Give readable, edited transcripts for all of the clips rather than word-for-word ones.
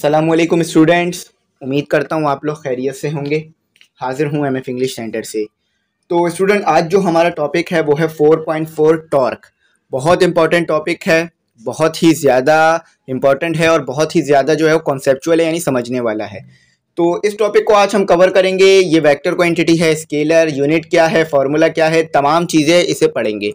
अस्सलामुअलैकुम स्टूडेंट्स, उम्मीद करता हूँ आप लोग खैरियत से होंगे। हाजिर हूँ एमएफ इंग्लिश सेंटर से। तो स्टूडेंट, आज जो हमारा टॉपिक है वो है 4.4 टॉर्क। बहुत इंपॉर्टेंट टॉपिक है, बहुत ही ज़्यादा इंपॉर्टेंट है और बहुत ही ज़्यादा जो है वो कॉन्सेप्चुअल है, यानी समझने वाला है। तो इस टॉपिक को आज हम कवर करेंगे। ये वेक्टर क्वांटिटी है, स्केलर, यूनिट क्या है, फार्मूला क्या है, तमाम चीज़ें इसे पढ़ेंगे।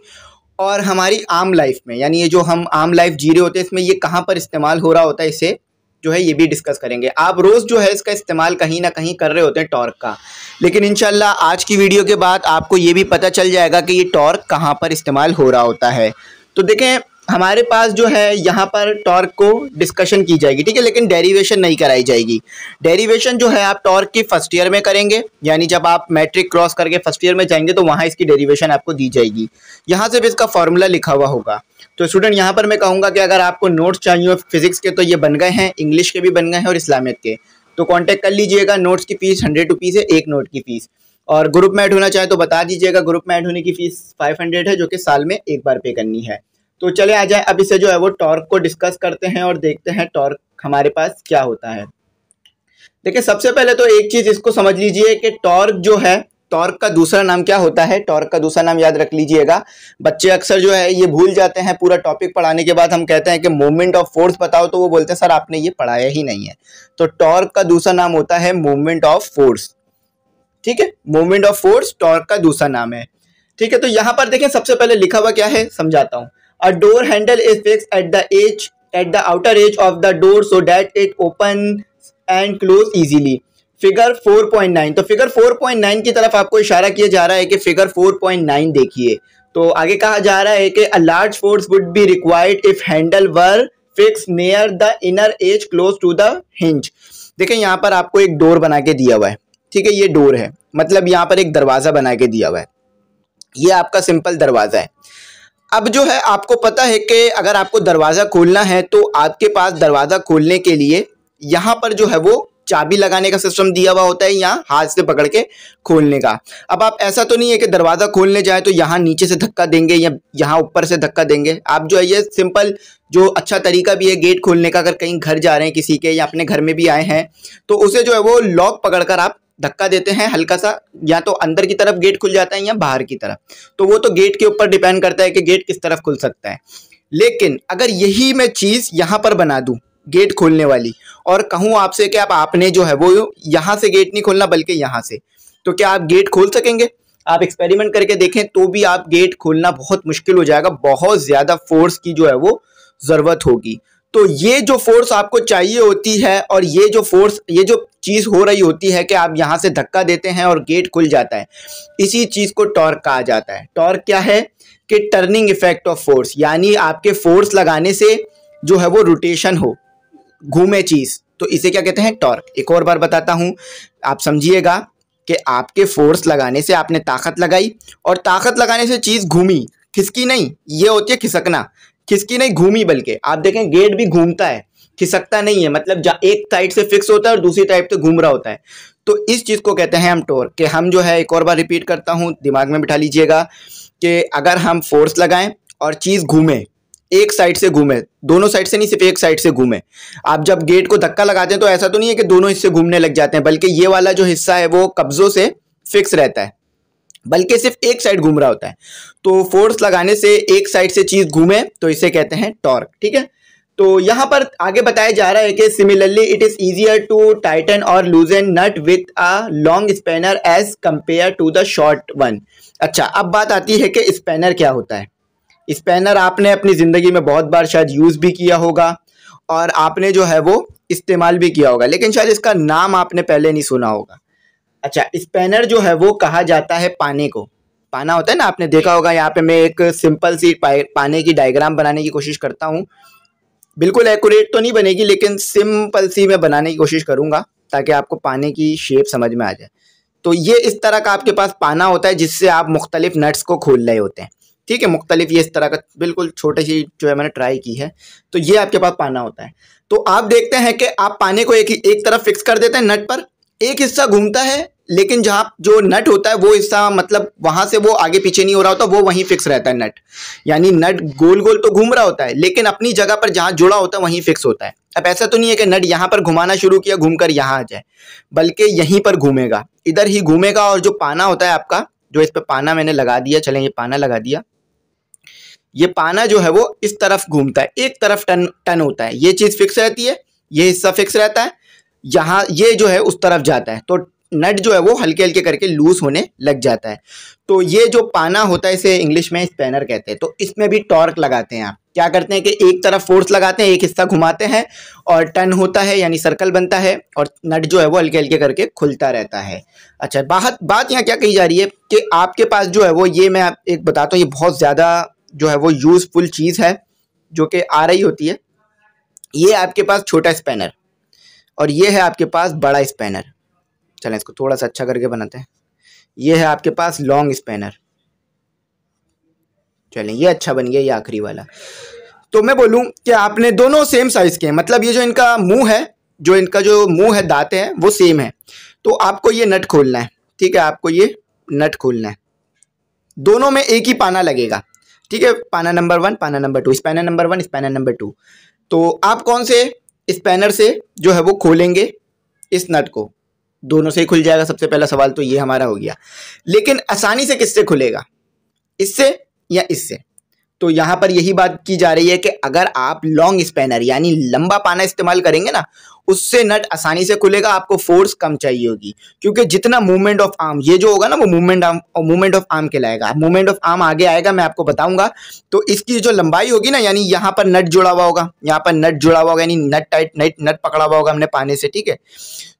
और हमारी आम लाइफ में, यानी ये जो हम आम लाइफ जी रहे होते हैं, इसमें ये कहाँ पर इस्तेमाल हो रहा होता है, इसे जो है ये भी डिस्कस करेंगे। आप रोज़ जो है इसका इस्तेमाल कहीं ना कहीं कर रहे होते हैं टॉर्क का, लेकिन इंशाल्लाह आज की वीडियो के बाद आपको ये भी पता चल जाएगा कि ये टॉर्क कहाँ पर इस्तेमाल हो रहा होता है। तो देखें, हमारे पास जो है यहाँ पर टॉर्क को डिस्कशन की जाएगी, ठीक है, लेकिन डेरिवेशन नहीं कराई जाएगी। डेरिवेशन जो है आप टॉर्क की फर्स्ट ईयर में करेंगे, यानी जब आप मैट्रिक क्रॉस करके फर्स्ट ईयर में जाएंगे तो वहाँ इसकी डेरिवेशन आपको दी जाएगी। यहाँ से भी इसका फॉर्मूला लिखा हुआ होगा। तो स्टूडेंट, यहाँ पर मैं कहूँगा कि अगर आपको नोट्स चाहिए फिजिक्स के तो ये बन गए हैं, इंग्लिश के भी बन गए हैं और इस्लामियत के, तो कांटेक्ट कर लीजिएगा। नोट्स की फ़ीस 100 रुपीज़ है, एक नोट की फ़ीस। और ग्रुप में ऐड होना चाहे तो बता दीजिएगा। ग्रुप में ऐड होने की फ़ीस 500 है, जो कि साल में एक बार पे करनी है। तो चले आ जाए, अब इसे जो है वो टॉर्क को डिस्कस करते हैं और देखते हैं टॉर्क हमारे पास क्या होता है। देखिए, सबसे पहले तो एक चीज़ इसको समझ लीजिए कि टॉर्क जो है, टॉर्क का दूसरा नाम क्या होता है। टॉर्क का दूसरा नाम याद रख लीजिएगा। बच्चे अक्सर जो है ये भूल जाते हैं। पूरा टॉपिक पढ़ाने के बाद हम कहते हैं कि मूवमेंट ऑफ फोर्स बताओ, तो वो बोलते हैं सर आपने ये पढ़ाया ही नहीं है। तो टॉर्क का दूसरा नाम होता है मूवमेंट ऑफ फोर्स, ठीक है। मूवमेंट ऑफ फोर्स टॉर्क का दूसरा नाम है, ठीक है। तो यहाँ पर देखें, सबसे पहले लिखा हुआ क्या है समझाता हूँ। अ door handle is fixed at the outer as of the door so that it open and close easily. Figure 4.9, तो फिगर 4.9 की तरफ आपको इशारा किया जा रहा है कि फिगर 4.9 देखिए। तो आगे कहा जा रहा है कि a large force would be required if handle were fixed near the inner edge close to the hinge. देखें, यहाँ पर आपको एक डोर बना के दिया हुआ है, ठीक है। ये डोर है, मतलब यहाँ पर एक दरवाजा बना के दिया हुआ है। ये आपका सिंपल दरवाजा है। अब जो है आपको पता है कि अगर आपको दरवाजा खोलना है तो आपके पास दरवाजा खोलने के लिए यहाँ पर जो है वो चाबी लगाने का सिस्टम दिया हुआ होता है, यहाँ हाथ से पकड़ के खोलने का। अब आप ऐसा तो नहीं है कि दरवाजा खोलने जाए तो यहाँ नीचे से धक्का देंगे या यहाँ ऊपर से धक्का देंगे। आप जो है ये सिंपल जो अच्छा तरीका भी है गेट खोलने का, अगर कहीं घर जा रहे हैं किसी के या अपने घर में भी आए हैं तो उसे जो है वो लॉक पकड़कर आप धक्का देते हैं हल्का सा, या तो अंदर की तरफ गेट खुल जाता है या बाहर की तरफ। तो वो तो गेट के ऊपर डिपेंड करता है कि गेट किस तरफ खुल सकता है। लेकिन अगर यही मैं चीज़ यहाँ पर बना दूँ गेट खोलने वाली, और कहूँ आपसे कि आपने जो है वो यहाँ से गेट नहीं खोलना बल्कि यहाँ से, तो क्या आप गेट खोल सकेंगे? आप एक्सपेरिमेंट करके देखें तो भी आप गेट खोलना बहुत मुश्किल हो जाएगा। बहुत ज़्यादा फोर्स की जो है वो ज़रूरत होगी। तो ये जो फोर्स आपको चाहिए होती है और ये जो फोर्स, ये जो चीज़ हो रही होती है कि आप यहाँ से धक्का देते हैं और गेट खुल जाता है, इसी चीज़ को टॉर्क कहा जाता है। टॉर्क क्या है कि टर्निंग इफेक्ट ऑफ फोर्स, यानी आपके फोर्स लगाने से जो है वो रोटेशन हो, घूमे चीज़, तो इसे क्या कहते हैं? टॉर्क। एक और बार बताता हूँ, आप समझिएगा कि आपके फोर्स लगाने से आपने ताकत लगाई और ताकत लगाने से चीज़ घूमी, खिसकी नहीं। ये होती है खिसकना, खिसकी नहीं घूमी। बल्कि आप देखें गेट भी घूमता है, खिसकता नहीं है। मतलब एक साइड से फिक्स होता है और दूसरी साइड से घूम रहा होता है। तो इस चीज़ को कहते हैं हम टॉर्क। कि हम जो है, एक और बार रिपीट करता हूँ, दिमाग में बिठा लीजिएगा कि अगर हम फोर्स लगाएं और चीज़ घूमे, एक साइड से घूमे, दोनों साइड से नहीं, सिर्फ एक साइड से घूमे। आप जब गेट को धक्का लगाते हैं तो ऐसा तो नहीं है कि दोनों हिस्से घूमने लग जाते हैं, बल्कि ये वाला जो हिस्सा है वो कब्जों से फिक्स रहता है, बल्कि सिर्फ एक साइड घूम रहा होता है। तो फोर्स लगाने से एक साइड से चीज़ घूमे तो इसे कहते हैं टॉर्क, ठीक है। तो यहाँ पर आगे बताया जा रहा है कि similarly it is easier to tighten और loosen nut with a long spanner as compared to the short one. अच्छा, अब बात आती है कि स्पैनर क्या होता है। स्पैनर आपने अपनी ज़िंदगी में बहुत बार शायद यूज़ भी किया होगा और आपने जो है वो इस्तेमाल भी किया होगा, लेकिन शायद इसका नाम आपने पहले नहीं सुना होगा। अच्छा, स्पैनर जो है वो कहा जाता है पाने को। पाना होता है ना, आपने देखा होगा। यहाँ पे मैं एक सिंपल सी पाने की डायग्राम बनाने की कोशिश करता हूँ। बिल्कुल एक्यूरेट तो नहीं बनेगी, लेकिन सिंपल सी मैं बनाने की कोशिश करूँगा ताकि आपको पाने की शेप समझ में आ जाए। तो ये इस तरह का आपके पास पाना होता है जिससे आप मुख्तलिफ नट्स को खोल रहे होते हैं, ठीक है। मुख्तलिफ ये इस तरह का बिल्कुल छोटी सी जो है मैंने ट्राई की है। तो ये आपके पास पाना होता है। तो आप देखते हैं कि आप पाने को एक तरफ फिक्स कर देते हैं नट पर, एक हिस्सा घूमता है लेकिन जहाँ जो नट होता है वो हिस्सा मतलब वहाँ से वो आगे पीछे नहीं हो रहा होता, वो वहीं फिक्स रहता है नट। यानी नट गोल गोल तो घूम रहा होता है लेकिन अपनी जगह पर जहाँ जुड़ा होता है वहीं फिक्स होता है। अब ऐसा तो नहीं है कि नट यहाँ पर घुमाना शुरू किया घूमकर यहाँ आ जाए, बल्कि यहीं पर घूमेगा, इधर ही घूमेगा। और जो पाना होता है आपका, जो इस पे पाना मैंने लगा दिया, चलें ये पाना लगा दिया, ये पाना जो है वो इस तरफ घूमता है, एक तरफ टर्न होता है, ये चीज फिक्स रहती है, ये हिस्सा फिक्स रहता है, यहाँ ये जो है उस तरफ जाता है, तो नट जो है वो हल्के हल्के करके लूज होने लग जाता है। तो ये जो पाना होता है इसे इंग्लिश में स्पैनर कहते हैं। तो इसमें भी टॉर्क लगाते हैं। आप क्या करते हैं कि एक तरफ फोर्स लगाते हैं, एक हिस्सा घुमाते हैं और टर्न होता है यानी सर्कल बनता है और नट जो है वो हल्के हल्के करके खुलता रहता है। अच्छा, बात यहाँ क्या कही जा रही है कि आपके पास जो है वो, ये मैं एक बताता हूँ, ये बहुत ज़्यादा जो है वो यूजफुल चीज़ है जो कि आ रही होती है। ये आपके पास छोटा स्पैनर और ये है आपके पास बड़ा स्पैनर। चलें इसको थोड़ा सा अच्छा करके बनाते हैं। ये है आपके पास लॉन्ग स्पैनर। चलें ये अच्छा बन गया, ये आखिरी वाला। तो मैं बोलूं कि आपने दोनों सेम साइज के हैं, मतलब ये जो इनका मुंह है, जो इनका जो मुंह है, दांत हैं, वो सेम है। तो आपको ये नट खोलना है, ठीक है, आपको ये नट खोलना है। दोनों में एक ही पाना लगेगा, ठीक है, पाना नंबर 1, पाना number 2, spanner number 1, spanner number 2। तो आप कौन से स्पैनर से जो है वो खोलेंगे इस नट को? दोनों से ही खुल जाएगा। सबसे पहला सवाल तो ये हमारा हो गया। लेकिन आसानी से किससे खुलेगा, इससे या इससे? तो यहां पर यही बात की जा रही है कि अगर आप लॉन्ग स्पैनर यानी लंबा पाना इस्तेमाल करेंगे ना, उससे नट आसानी से खुलेगा, आपको फोर्स कम चाहिए होगी। क्योंकि जितना मूवमेंट ऑफ आर्म, ये जो होगा ना वो मूवमेंट ऑफ आर्म कहलाएगा। मूवमेंट ऑफ आर्म आगे आएगा, मैं आपको बताऊंगा। तो इसकी जो लंबाई होगी ना, यानी यहाँ पर नट जुड़ा हुआ होगा, यहाँ पर नट जुड़ा हुआ होगा, यानी नट पकड़ा हुआ होगा हमने पाने से, ठीक है।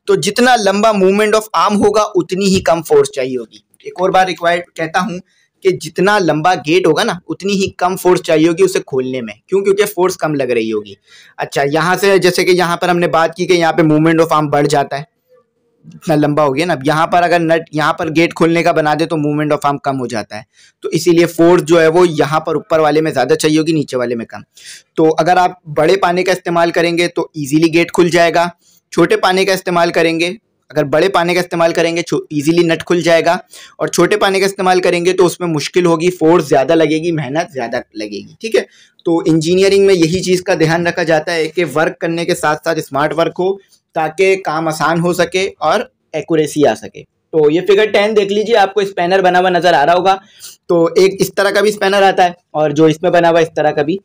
तो जितना लंबा मूवमेंट ऑफ आर्म होगा उतनी ही कम फोर्स चाहिए होगी। एक और बार रिक्वायर्ड कहता हूं कि जितना लंबा गेट होगा ना उतनी ही कम फोर्स चाहिए होगी उसे खोलने में। क्यों? क्योंकि फोर्स कम लग रही होगी। अच्छा, यहाँ से जैसे कि यहाँ पर हमने बात की कि यहाँ पे मूवमेंट ऑफ आर्म बढ़ जाता है, इतना लंबा हो गया ना। यहाँ पर अगर नट यहाँ पर गेट खोलने का बना दे तो मूवमेंट ऑफ आर्म कम हो जाता है। तो इसीलिए फोर्स जो है वो यहाँ पर ऊपर वाले में ज़्यादा चाहिए होगी, नीचे वाले में कम। तो अगर आप बड़े पाने का इस्तेमाल करेंगे तो ईजिली गेट खुल जाएगा। छोटे पाने का इस्तेमाल करेंगे, अगर बड़े पाने का इस्तेमाल करेंगे इजीली नट खुल जाएगा, और छोटे पाने का इस्तेमाल करेंगे तो उसमें मुश्किल होगी, फोर्स ज़्यादा लगेगी, मेहनत ज़्यादा लगेगी, ठीक है। तो इंजीनियरिंग में यही चीज़ का ध्यान रखा जाता है कि वर्क करने के साथ साथ स्मार्ट वर्क हो, ताकि काम आसान हो सके और एक्यूरेसी आ सके। तो ये फिगर 10 देख लीजिए, आपको स्पैनर बना हुआ नजर आ रहा होगा। तो एक इस तरह का भी स्पैनर आता है और जो इसमें बना हुआ इस तरह का भी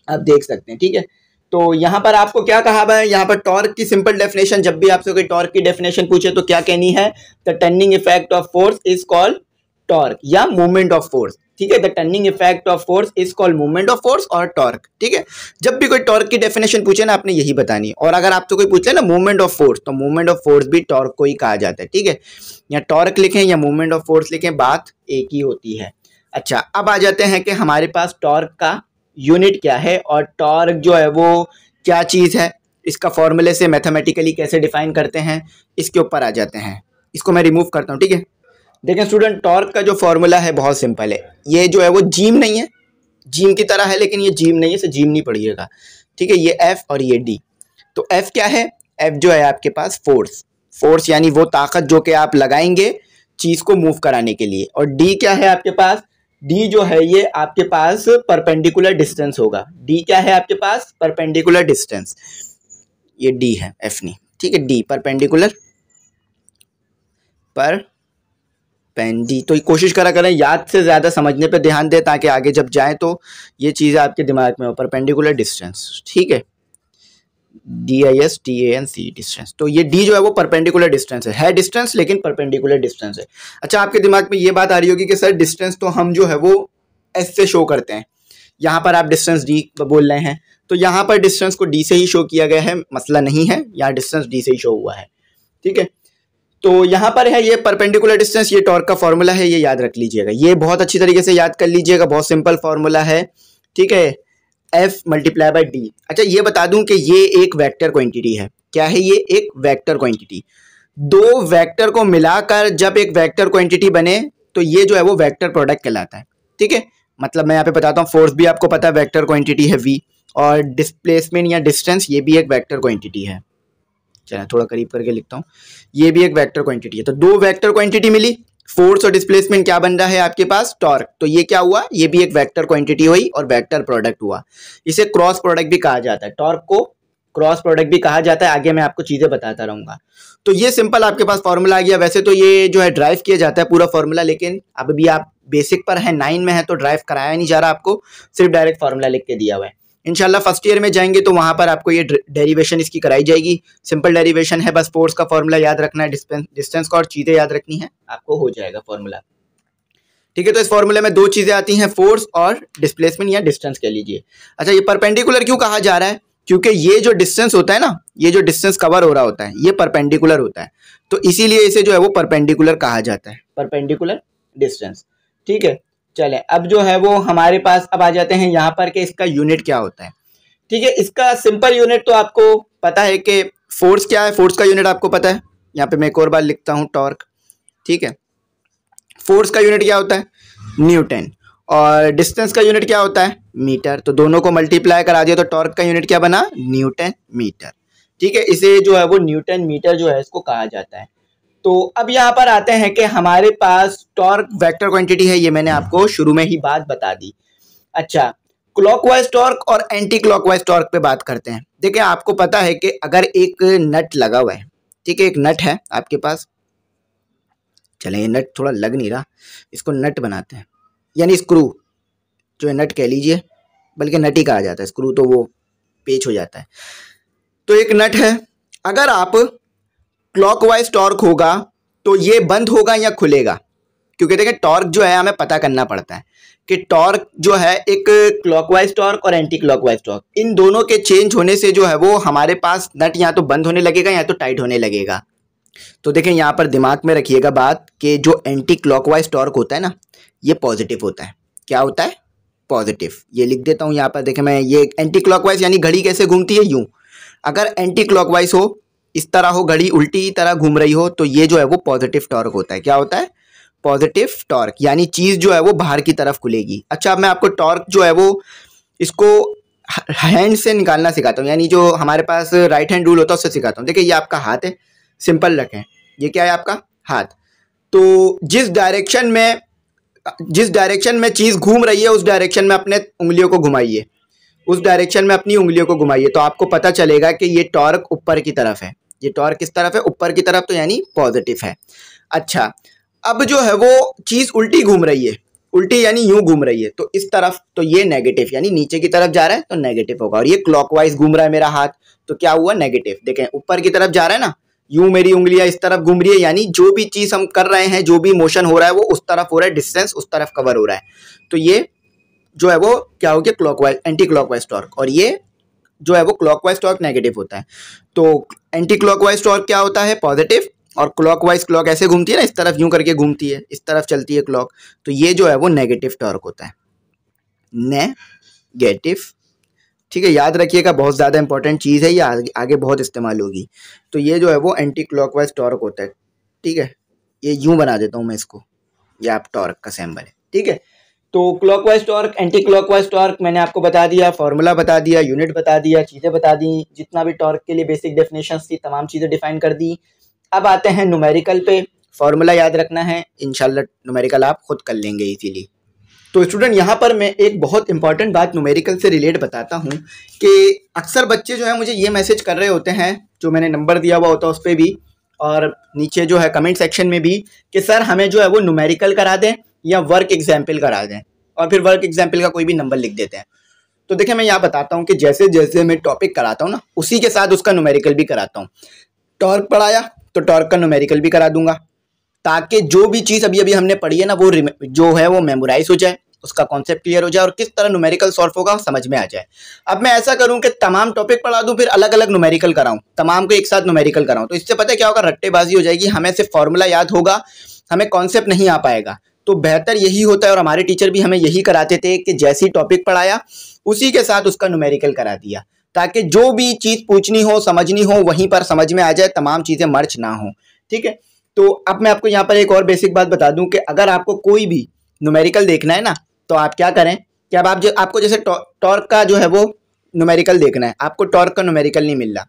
आप देख सकते हैं, ठीक है। तो यहाँ पर आपको क्या कहा है, यहाँ पर टॉर्क की सिंपल डेफिनेशन, जब भी आपसे कोई टॉर्क की डेफिनेशन पूछे तो क्या कहनी है? The turning effect of force is called torque या मूवमेंट ऑफ फोर्स, ठीक है। The turning effect of force is called movement of force और टॉर्क, ठीक है। जब भी कोई टॉर्क की डेफिनेशन पूछे ना, आपने यही बतानी है। और अगर आपसे कोई पूछे ना मूवमेंट ऑफ फोर्स, तो मूवमेंट ऑफ फोर्स भी टॉर्क को ही कहा जाता है, ठीक है। या टॉर्क लिखें या मूवमेंट ऑफ फोर्स लिखें, बात एक ही होती है। अच्छा, अब आ जाते हैं कि हमारे पास टॉर्क का यूनिट क्या है और टॉर्क जो है वो क्या चीज़ है, इसका फॉर्मूले से मैथमेटिकली कैसे डिफाइन करते हैं, इसके ऊपर आ जाते हैं। इसको मैं रिमूव करता हूँ, ठीक है। देखें स्टूडेंट, टॉर्क का जो फॉर्मूला है बहुत सिंपल है। ये जो है वो जीम नहीं है, जीम की तरह है लेकिन ये जीम नहीं है, इसे जीम नहीं पढ़िएगा, ठीक है। ये एफ और ये डी। तो एफ क्या है? एफ जो है आपके पास फोर्स यानी वो ताकत जो कि आप लगाएंगे चीज़ को मूव कराने के लिए। और डी क्या है आपके पास? डी जो है ये आपके पास परपेंडिकुलर डिस्टेंस होगा। डी क्या है आपके पास? Perpendicular distance. ये डी है, एफ नहीं, ठीक है। डी परपेंडिकुलर तो कोशिश करा करें याद से ज़्यादा समझने पे ध्यान दें, ताकि आगे जब जाए तो ये चीज़ें आपके दिमाग में हो। परपेंडिकुलर डिस्टेंस, ठीक है, DISTANC डिस्टेंस। तो ये डी जो है वो परपेंडिकुलर डिस्टेंस है डिस्टेंस लेकिन परपेंडिकुलर डिस्टेंस है। अच्छा, आपके दिमाग में ये बात आ रही होगी कि सर डिस्टेंस तो हम जो है वो एस से शो करते हैं, यहाँ पर आप डिस्टेंस डी बोल रहे हैं, तो यहाँ पर डिस्टेंस को डी से ही शो किया गया है, मसला नहीं है, यहाँ डिस्टेंस डी से ही शो हुआ है, ठीक है। तो यहाँ पर है ये परपेंडिकुलर डिस्टेंस, ये टॉर्क का फॉर्मूला है, ये याद रख लीजिएगा, ये बहुत अच्छी तरीके से याद कर लीजिएगा, बहुत सिंपल फॉर्मूला है, ठीक है। F multiply by D. अच्छा, ये बता दूं कि ये एक वेक्टर क्वांटिटी है। क्या है ये? एक वेक्टर क्वांटिटी। दो वेक्टर को मिलाकर जब एक वेक्टर क्वांटिटी बने तो ये जो है वो वेक्टर प्रोडक्ट कहलाता है, ठीक है। मतलब मैं यहाँ पे बताता हूँ, फोर्स भी आपको पता है वेक्टर क्वांटिटी है V, और डिस्प्लेसमेंट या डिस्टेंस ये भी एक वेक्टर क्वांटिटी है। चलिए थोड़ा करीब करके लिखता हूँ, ये भी एक वेक्टर क्वांटिटी है। तो दो वेक्टर क्वांटिटी मिली, फोर्स और डिस्प्लेसमेंट, क्या बन रहा है आपके पास? टॉर्क। तो ये क्या हुआ? ये भी एक वेक्टर क्वांटिटी हुई और वेक्टर प्रोडक्ट हुआ। इसे क्रॉस प्रोडक्ट भी कहा जाता है। टॉर्क को क्रॉस प्रोडक्ट भी कहा जाता है, आगे मैं आपको चीज़ें बताता रहूँगा। तो ये सिंपल आपके पास फॉर्मूला आ गया। वैसे तो ये जो है ड्राइव किया जाता है पूरा फॉर्मूला, लेकिन अब भी आप बेसिक पर है, 9 में है, तो ड्राइव कराया नहीं जा रहा आपको, सिर्फ डायरेक्ट फॉर्मूला लिख के दिया हुआ है। इंशाल्लाह फर्स्ट ईयर में जाएंगे तो वहाँ पर आपको ये डेरिवेशन इसकी कराई जाएगी। सिंपल डेरिवेशन है, बस फोर्स का फॉर्मूला याद रखना है, डिस्टेंस का और चीज़ें याद रखनी है, आपको हो जाएगा फॉर्मूला। ठीक है, तो इस फॉर्मूले में दो चीज़ें आती हैं, फोर्स और डिस्प्लेसमेंट या डिस्टेंस कह लीजिए। अच्छा, ये परपेंडिकुलर क्यों कहा जा रहा है? क्योंकि ये जो डिस्टेंस होता है ना, ये जो डिस्टेंस कवर हो रहा होता है, ये परपेंडिकुलर होता है, तो इसीलिए इसे जो है वो परपेंडिकुलर कहा जाता है, परपेंडिकुलर डिस्टेंस। ठीक है, चले अब जो है वो हमारे पास अब आ जाते हैं यहाँ पर कि इसका यूनिट क्या होता है। ठीक है, इसका सिंपल यूनिट तो आपको पता है कि फोर्स क्या है, फोर्स का यूनिट आपको पता है। यहाँ पे मैं एक और बार लिखता हूँ, टॉर्क। ठीक है, फोर्स का यूनिट क्या होता है? न्यूटन। और डिस्टेंस का यूनिट क्या होता है? मीटर। तो दोनों को मल्टीप्लाई करा दिया तो टॉर्क का यूनिट क्या बना? Newton metre. ठीक है, इसे जो है वो न्यूटन मीटर जो है इसको कहा जाता है। तो अब यहाँ पर आते हैं कि हमारे पास टॉर्क वेक्टर क्वांटिटी है, ये मैंने आपको शुरू में ही बात बता दी। अच्छा, क्लॉकवाइज टॉर्क और एंटी क्लॉकवाइज टॉर्क पे बात करते हैं। देखिए, आपको पता है कि अगर एक नट लगा हुआ है, ठीक है, एक नट है आपके पास, चलें ये नट थोड़ा लग नहीं रहा, इसको नट बनाते हैं, यानी स्क्रू जो है नट कह लीजिए, बल्कि नट ही कहा जाता है, स्क्रू तो वो पेच हो जाता है। तो एक नट है, अगर आप क्लॉकवाइज टॉर्क होगा तो ये बंद होगा या खुलेगा? क्योंकि देखिए टॉर्क जो है हमें पता करना पड़ता है कि टॉर्क जो है एक क्लॉकवाइज टॉर्क और एंटी क्लॉकवाइज टॉर्क, इन दोनों के चेंज होने से जो है वो हमारे पास नट या तो बंद होने लगेगा या तो टाइट होने लगेगा। तो देखें यहाँ पर दिमाग में रखिएगा बात कि जो एंटी क्लॉकवाइज टॉर्क होता है ना, ये पॉजिटिव होता है। क्या होता है? पॉजिटिव। ये लिख देता हूँ यहाँ पर, देखें मैं, ये एंटी क्लॉकवाइज यानी घड़ी कैसे घूमती है, यूं। अगर एंटी क्लॉकवाइज हो, इस तरह हो, घड़ी उल्टी तरह घूम रही हो, तो ये जो है वो पॉजिटिव टॉर्क होता है। क्या होता है? पॉजिटिव टॉर्क, यानी चीज़ जो है वो बाहर की तरफ खुलेगी। अच्छा, अब मैं आपको टॉर्क जो है वो इसको हैंड से निकालना सिखाता हूँ, यानी जो हमारे पास राइट हैंड रूल होता है उससे सिखाता हूँ। देखिए ये आपका हाथ है, सिंपल रखें, ये क्या है आपका हाथ। तो जिस डायरेक्शन में चीज़ घूम रही है उस डायरेक्शन में अपने उंगलियों को घुमाइए, उस डायरेक्शन में अपनी उंगलियों को घुमाइए, तो आपको पता चलेगा कि ये टॉर्क ऊपर की तरफ है। ये टॉर्क किस तरफ है? ऊपर की तरफ, तो यानी पॉजिटिव है। अच्छा, अब जो है वो चीज़ उल्टी घूम रही है, उल्टी यानी यूं घूम रही है, तो इस तरफ, तो ये नेगेटिव, यानी नीचे की तरफ जा रहा है तो नेगेटिव होगा। और ये क्लॉकवाइज घूम रहा है मेरा हाथ, तो क्या हुआ? नेगेटिव। देखें ऊपर की तरफ जा रहा है ना, यूं मेरी उंगलियां इस तरफ घूम रही है, यानी जो भी चीज़ हम कर रहे हैं, जो भी मोशन हो रहा है वो उस तरफ हो रहा है, डिस्टेंस उस तरफ कवर हो रहा है। तो ये जो है वो क्या हो गया? Clockwise, anti clockwise torque. और ये जो है वो क्लॉकवाइज टॉर्क नेगेटिव होता है। तो एंटी क्लॉकवाइज टॉर्क क्या होता है? पॉजिटिव। और क्लॉकवाइज, क्लॉक ऐसे घूमती है ना, इस तरफ यूं करके घूमती है, इस तरफ चलती है क्लॉक, तो ये जो है वो नेगेटिव टॉर्क होता है, नेगेटिव। ठीक है, याद रखिएगा, बहुत ज़्यादा इंपॉर्टेंट चीज़ है, ये आगे बहुत इस्तेमाल होगी। तो ये जो है वो एंटी क्लॉकवाइज टॉर्क होता है। ठीक है, ये यूं बना देता हूँ मैं इसको, ये आप टॉर्क का सिंबल है। ठीक है, तो clockwise torque, anti clockwise torque मैंने आपको बता दिया, फॉर्मूला बता दिया, यूनिट बता दिया, चीज़ें बता दी, जितना भी टॉर्क के लिए बेसिक डेफिनेशंस थी तमाम चीज़ें डिफाइन कर दी। अब आते हैं न्यूमेरिकल पे। फॉर्मूला याद रखना है, इंशाल्लाह न्यूमेरिकल आप खुद कर लेंगे इजीली। तो स्टूडेंट यहाँ पर मैं एक बहुत इंपॉर्टेंट बात न्यूमेरिकल से रिलेट बताता हूँ कि अक्सर बच्चे जो है मुझे ये मैसेज कर रहे होते हैं, जो मैंने नंबर दिया हुआ होता है उस पर भी, और नीचे जो है कमेंट सेक्शन में भी, कि सर हमें जो है वो न्यूमेरिकल करा दें या वर्क एग्जाम्पल करा दें, और फिर वर्क एग्जाम्पल का कोई भी नंबर लिख देते हैं। तो देखिए मैं यहाँ बताता हूँ कि जैसे जैसे मैं टॉपिक कराता हूँ ना, उसी के साथ उसका न्यूमेरिकल भी कराता हूँ। टॉर्क पढ़ाया तो टॉर्क का न्यूमेरिकल भी करा दूंगा, ताकि जो भी चीज़ अभी अभी हमने पढ़ी है ना वो जो है वो मेमोराइज हो जाए, उसका कॉन्सेप्ट क्लियर हो जाए, और किस तरह न्यूमेरिकल सॉल्व होगा समझ में आ जाए। अब मैं ऐसा करूं कि तमाम टॉपिक पढ़ा दूं, फिर अलग अलग न्यूमेरिकल कराऊं, तमाम को एक साथ न्यूमेरिकल कराऊं, तो इससे पता है क्या होगा? रट्टेबाजी हो जाएगी, हमें सिर्फ फॉर्मूला याद होगा, हमें कॉन्सेप्ट नहीं आ पाएगा। तो बेहतर यही होता है, और हमारे टीचर भी हमें यही कराते थे कि जैसी टॉपिक पढ़ाया उसी के साथ उसका न्यूमेरिकल करा दिया, ताकि जो भी चीज़ पूछनी हो, समझनी हो, वहीं पर समझ में आ जाए, तमाम चीज़ें मर्ज ना हो। ठीक है, तो अब मैं आपको यहाँ पर एक और बेसिक बात बता दूं कि अगर आपको कोई भी न्यूमेरिकल देखना है ना, तो आप क्या करें कि अब आपको जैसे टॉर्क का जो है वो न्यूमेरिकल देखना है, आपको टॉर्क का न्यूमेरिकल नहीं मिल रहा,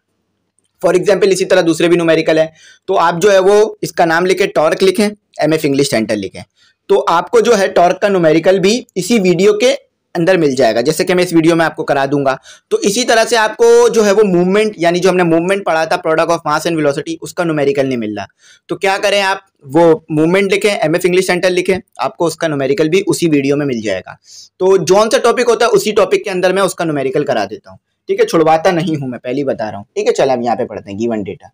फॉर एग्जाम्पल इसी तरह दूसरे भी न्यूमेरिकल है, तो आप जो है वो इसका नाम लिखें, टॉर्क लिखें, MF इंग्लिश सेंटर लिखें, तो आपको जो है टॉर्क का न्यूमेरिकल भी इसी वीडियो के अंदर मिल जाएगा, जैसे कि मैं इस वीडियो में आपको करा दूंगा। तो इसी तरह से आपको जो है वो मूवमेंट, यानी जो हमने मूवमेंट पढ़ा था product of mass and velocity, उसका न्यूमेरिकल नहीं मिल रहा। तो क्या करें, आप वो मूवमेंट लिखें, एमएफ इंग्लिश सेंटर लिखें, आपको उसका न्यूमेरिकल भी उसी वीडियो में मिल जाएगा। तो जौन सा टॉपिक होता है उसी टॉपिक के अंदर मैं उसका न्यूमेरिकल करा देता हूँ, ठीक है, छुड़वाता नहीं हूँ मैं, पहले बता रहा हूँ, ठीक है। चलो हम यहाँ पे पढ़ते हैं गिवन डेटा।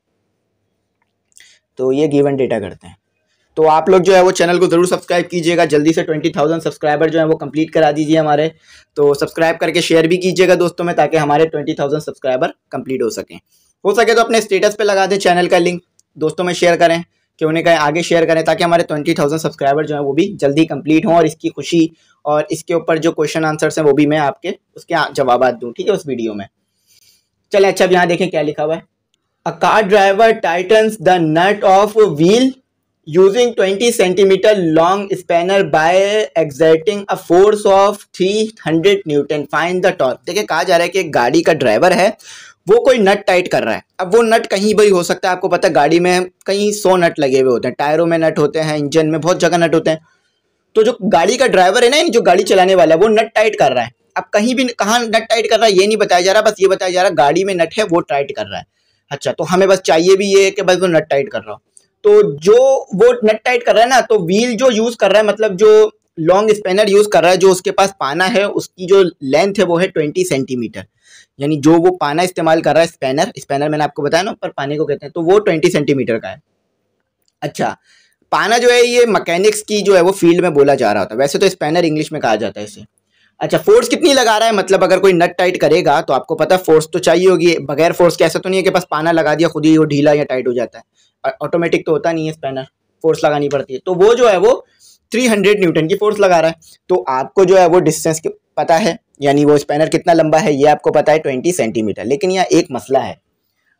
तो ये गिवन डेटा करते हैं। तो आप लोग जो है वो चैनल को जरूर सब्सक्राइब कीजिएगा, जल्दी से 20,000 सब्सक्राइबर जो है वो कंप्लीट करा दीजिए हमारे। तो सब्सक्राइब करके शेयर भी कीजिएगा दोस्तों में, ताकि हमारे 20,000 सब्सक्राइबर कंप्लीट हो सके तो अपने स्टेटस पे लगा दें चैनल का लिंक, दोस्तों में शेयर करें, कि उन्हें कहें आगे शेयर करें, ताकि हमारे 20,000 सब्सक्राइबर जो है वो भी जल्दी कंप्लीट हों, और इसकी खुशी और इसके ऊपर जो क्वेश्चन आंसर्स हैं वो भी मैं आपके उसके जवाब दूँ, ठीक है, उस वीडियो में। चले, अच्छा अब यहाँ देखें क्या लिखा हुआ है। A car driver tightens the nut of wheel using 20 centimeter long spanner by exerting a force of 300 Newton, find the torque. देखिए कहा जा रहा है कि एक गाड़ी का ड्राइवर है, वो कोई नट टाइट कर रहा है। अब वो नट कहीं भी हो सकता है, आपको पता है गाड़ी में कहीं 100 नट लगे हुए होते हैं, टायरों में नट होते हैं, इंजन में बहुत जगह नट होते हैं। तो जो गाड़ी का ड्राइवर है ना, जो गाड़ी चलाने वाला है, वो नट टाइट कर रहा है। अब कहीं भी कहाँ नट टाइट कर रहा है ये नहीं बताया जा रहा, बस ये बताया जा रहा है गाड़ी में नट है वो टाइट कर रहा है। अच्छा, तो हमें बस चाहिए भी ये कि बस वो नट टाइट कर रहा हो। तो जो वो नट टाइट कर रहा है ना, तो व्हील जो यूज कर रहा है, मतलब जो लॉन्ग स्पैनर यूज कर रहा है, जो उसके पास पाना है, उसकी जो लेंथ है वो है 20 सेंटीमीटर। यानी जो वो पाना इस्तेमाल कर रहा है, स्पैनर मैंने आपको बताया ना ऊपर पाने को कहते हैं, तो वो 20 सेंटीमीटर का है। अच्छा, पाना जो है ये मैकेनिक्स की जो है वो फील्ड में बोला जा रहा होता है, वैसे तो स्पैनर इंग्लिश में कहा जाता है इसे। अच्छा, फोर्स कितनी लगा रहा है, मतलब अगर कोई नट टाइट करेगा तो आपको पता फोर्स तो चाहिए होगी, बगैर फोर्स के ऐसा तो नहीं है कि बस पाना लगा दिया खुद ही वो ढीला या टाइट हो जाता है, ऑटोमेटिक तो होता नहीं है, स्पैनर फोर्स लगानी पड़ती है। तो वो जो है वो 300 न्यूटन की फोर्स लगा रहा है। तो आपको जो है वो डिस्टेंस पता है, यानी वो स्पैनर कितना लंबा है ये आपको पता है 20 सेंटीमीटर। लेकिन यहाँ एक मसला है,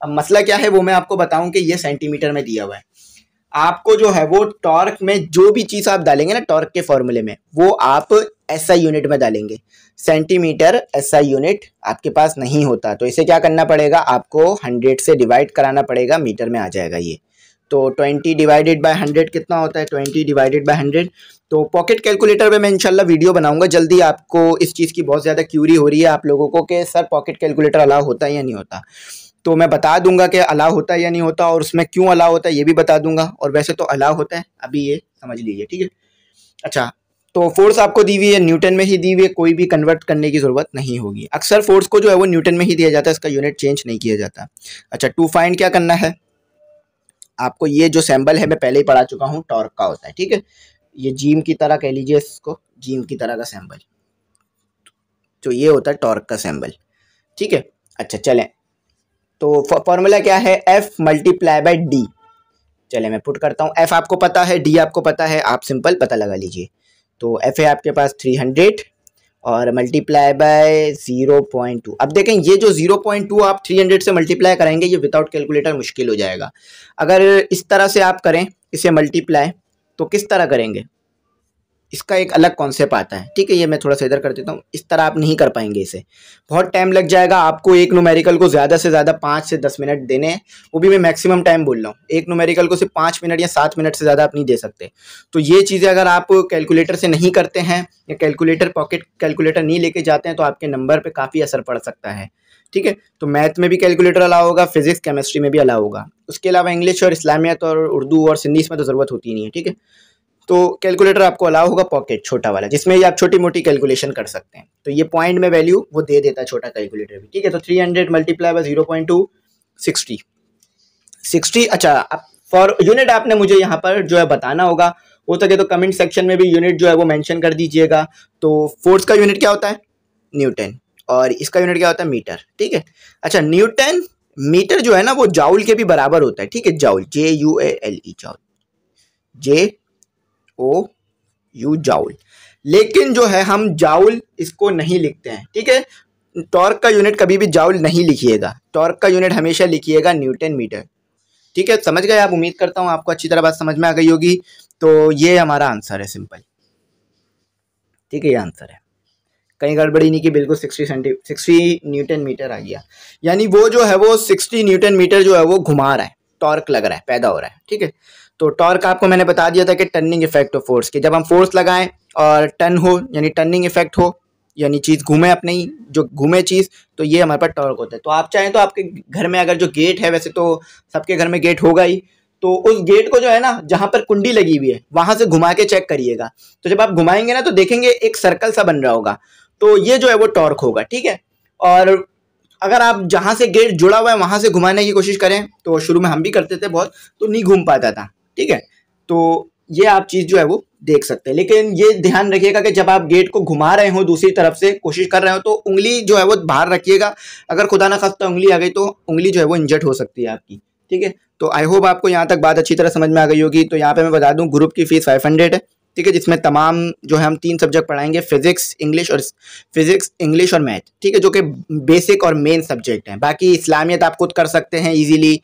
अब मसला क्या है वो मैं आपको बताऊं कि ये सेंटीमीटर में दिया हुआ है। आपको जो है वो टॉर्क में जो भी चीज आप डालेंगे ना टॉर्क के फॉर्मूले में, वो आप एसआई यूनिट में डालेंगे। सेंटीमीटर एसआई यूनिट आपके पास नहीं होता, तो इसे क्या करना पड़ेगा, आपको 100 से डिवाइड कराना पड़ेगा, मीटर में आ जाएगा ये। तो 20 डिवाइडेड बाय 100 कितना होता है, 20 डिवाइडेड बाय 100। तो पॉकेट कैलकुलेटर पे मैं इंशाल्लाह वीडियो बनाऊंगा जल्दी। आपको इस चीज़ की बहुत ज़्यादा क्यूरी हो रही है आप लोगों को कि सर पॉकेट कैलकुलेटर अलाउ होता है या नहीं होता, तो मैं बता दूंगा कि अलाउ होता है या नहीं होता, और उसमें क्यों अलाउ होता है ये भी बता दूंगा। और वैसे तो अलाउ होता है, अभी ये समझ लीजिए, ठीक है। अच्छा, तो फोर्स आपको दी हुई है, न्यूटन में ही दी हुई है, कोई भी कन्वर्ट करने की जरूरत नहीं होगी। अक्सर फोर्स को जो है वो न्यूटन में ही दिया जाता है, इसका यूनिट चेंज नहीं किया जाता। अच्छा, टू फाइंड क्या करना है आपको, ये जो सिंबल है मैं पहले ही पढ़ा चुका हूँ, टॉर्क का होता है, ठीक है। ये जीम की तरह कह लीजिए इसको, जीम की तरह का सिंबल, तो ये होता है टॉर्क का सिंबल, ठीक है। अच्छा चलें, तो फॉर्मूला क्या है, F मल्टीप्लाई बाय डी। चले मैं पुट करता हूँ, F आपको पता है, D आपको पता है, आप सिंपल पता लगा लीजिए। तो F है आपके पास 300 और मल्टीप्लाई बाय 0.2। अब देखें ये जो 0.2 आप 300 से मल्टीप्लाई करेंगे, ये विदाउट कैलकुलेटर मुश्किल हो जाएगा। अगर इस तरह से आप करें इसे मल्टीप्लाई, तो किस तरह करेंगे, इसका एक अलग कॉन्सेप्ट आता है, ठीक है। ये मैं थोड़ा सा इधर कर देता हूँ, इस तरह आप नहीं कर पाएंगे, इसे बहुत टाइम लग जाएगा आपको। एक न्यूमेरिकल को ज़्यादा से ज़्यादा 5 से 10 मिनट देने हैं, वो भी मैं मैक्सिमम टाइम बोल रहा हूँ। एक न्यूमेरिकल को सिर्फ 5 मिनट या 7 मिनट से ज़्यादा आप नहीं दे सकते। तो ये चीज़ें अगर आप कैलकुलेटर से नहीं करते हैं या कैलकुलेटर पॉकेट कैलकुलेटर नहीं लेके जाते हैं, तो आपके नंबर पर काफ़ी असर पड़ सकता है, ठीक है। तो मैथ में भी कैलकुलेटर अलाउ होगा, फिजिक्स केमिस्ट्री में भी अलाउ होगा। उसके अलावा इंग्लिश और इस्लामियत और उर्दू और सिंधी इसमें तो ज़रूरत होती नहीं है, ठीक है। तो कैलकुलेटर आपको अलाउ होगा पॉकेट छोटा वाला, जिसमें ही आप छोटी मोटी कैलकुलेशन कर सकते हैं। तो ये पॉइंट में वैल्यू वो दे देता है छोटा कैलकुलेटर भी, ठीक है। तो 300 मल्टीप्लाई बाय 0.2 60। अच्छा, अब फॉर यूनिट आपने मुझे यहाँ पर जो है बताना होगा, हो सके तो कमेंट सेक्शन में भी यूनिट जो है वो मेंशन कर दीजिएगा। तो फोर्स का यूनिट क्या होता है, न्यूटन, और इसका यूनिट क्या होता है, मीटर, ठीक है। अच्छा, न्यूटन मीटर जो है ना वो जाउल के भी बराबर होता है, ठीक है। Joule, JUALE, joule, JOU joule. लेकिन जो है हम जाउल इसको नहीं लिखते हैं, ठीक है। टॉर्क का यूनिट कभी भी जाउल नहीं लिखिएगा, टॉर्क का यूनिट हमेशा लिखिएगा न्यूटन मीटर, ठीक है। समझ गए आप, उम्मीद करता हूँ आपको अच्छी तरह बात समझ में आ गई होगी। तो ये हमारा आंसर है सिंपल, ठीक है, ये आंसर है, कहीं गड़बड़ी नहीं की, बिल्कुल 60 न्यूटन मीटर आ गया। यानी वो जो है वो 60 न्यूटन मीटर जो है वो घुमा रहा है, टॉर्क लग रहा है, पैदा हो रहा है, ठीक है। तो टॉर्क आपको मैंने बता दिया था कि टर्निंग इफेक्ट ऑफ फोर्स, कि जब हम फोर्स लगाएं और टर्न हो, यानी टर्निंग इफेक्ट हो, यानी चीज़ घूमे अपने ही, जो घूमे चीज़, तो ये हमारे पास टॉर्क होता है। तो आप चाहें तो आपके घर में अगर जो गेट है, वैसे तो सबके घर में गेट होगा ही, तो उस गेट को जो है ना, जहाँ पर कुंडी लगी हुई है वहाँ से घुमा के चेक करिएगा। तो जब आप घुमाएंगे ना तो देखेंगे एक सर्कल सा बन रहा होगा, तो ये जो है वो टॉर्क होगा, ठीक है। और अगर आप जहाँ से गेट जुड़ा हुआ है वहाँ से घुमाने की कोशिश करें, तो शुरू में हम भी करते थे बहुत, तो नहीं घूम पाता था, ठीक है। तो ये आप चीज़ जो है वो देख सकते हैं, लेकिन ये ध्यान रखिएगा कि जब आप गेट को घुमा रहे हो, दूसरी तरफ से कोशिश कर रहे हो, तो उंगली जो है वो बाहर रखिएगा। अगर खुदा ना खास्ता उंगली आ गई तो उंगली जो है वो इंजर्ड हो सकती है आपकी, ठीक है। तो आई होप आपको यहाँ तक बात अच्छी तरह समझ में आ गई होगी। तो यहाँ पे मैं बता दूँ, ग्रुप की फीस 500 है, ठीक है, जिसमें तमाम जो है हम 3 सब्जेक्ट पढ़ाएंगे, फिजिक्स इंग्लिश और मैथ, ठीक है, जो कि बेसिक और मेन सब्जेक्ट हैं। बाकी इस्लामियत आप खुद कर सकते हैं इजीली,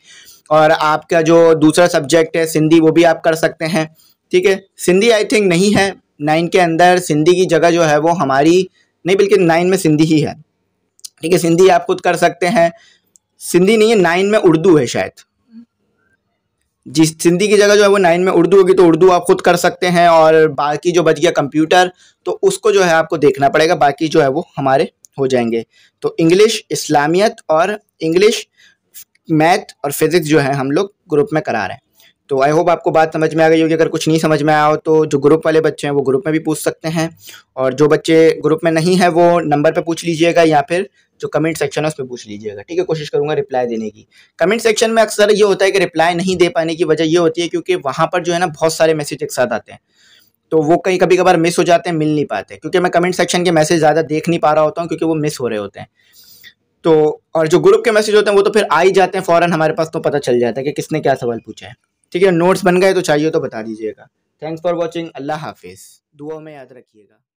और आपका जो दूसरा सब्जेक्ट है सिंधी, वो भी आप कर सकते हैं, ठीक है। सिंधी आई थिंक नहीं है 9 के अंदर, सिंधी की जगह जो है वो हमारी नहीं, बल्कि 9 में सिंधी ही है, ठीक है। सिंधी आप खुद कर सकते हैं, सिंधी नहीं है 9 में उर्दू है शायद, जिस सिंधी की जगह जो है वो 9 में उर्दू होगी, तो उर्दू आप खुद कर सकते हैं। और बाकी जो बच गया कंप्यूटर, तो उसको जो है आपको देखना पड़ेगा, बाकी जो है वो हमारे हो जाएंगे। तो इंग्लिश, इस्लामियत और इंग्लिश, मैथ और फिजिक्स जो है हम लोग ग्रुप में करा रहे हैं। तो आई होप आपको बात समझ में आ गई होगी। अगर कुछ नहीं समझ में आया हो तो जो ग्रुप वाले बच्चे हैं वो ग्रुप में भी पूछ सकते हैं, और जो बच्चे ग्रुप में नहीं है वो नंबर पे पूछ लीजिएगा, या फिर जो कमेंट सेक्शन है उस पर पूछ लीजिएगा, ठीक है। कोशिश करूंगा रिप्लाई देने की। कमेंट सेक्शन में अक्सर ये होता है कि रिप्लाई नहीं दे पाने की वजह ये होती है क्योंकि वहाँ पर जो है ना बहुत सारे मैसेज एक साथ आते हैं, तो वो कहीं कभी कभार मिस हो जाते हैं, मिल नहीं पाते, क्योंकि मैं कमेंट सेक्शन के मैसेज ज़्यादा देख नहीं पा रहा होता हूँ क्योंकि वो मिस हो रहे होते हैं। तो और जो ग्रुप के मैसेज होते हैं वो तो फिर आ ही जाते हैं फ़ौरन हमारे पास, तो पता चल जाता है कि किसने क्या सवाल पूछा है, ठीक है। नोट्स बन गए तो चाहिए तो बता दीजिएगा। थैंक्स फॉर वॉचिंग, अल्लाह हाफिज़, दुआ में याद रखिएगा।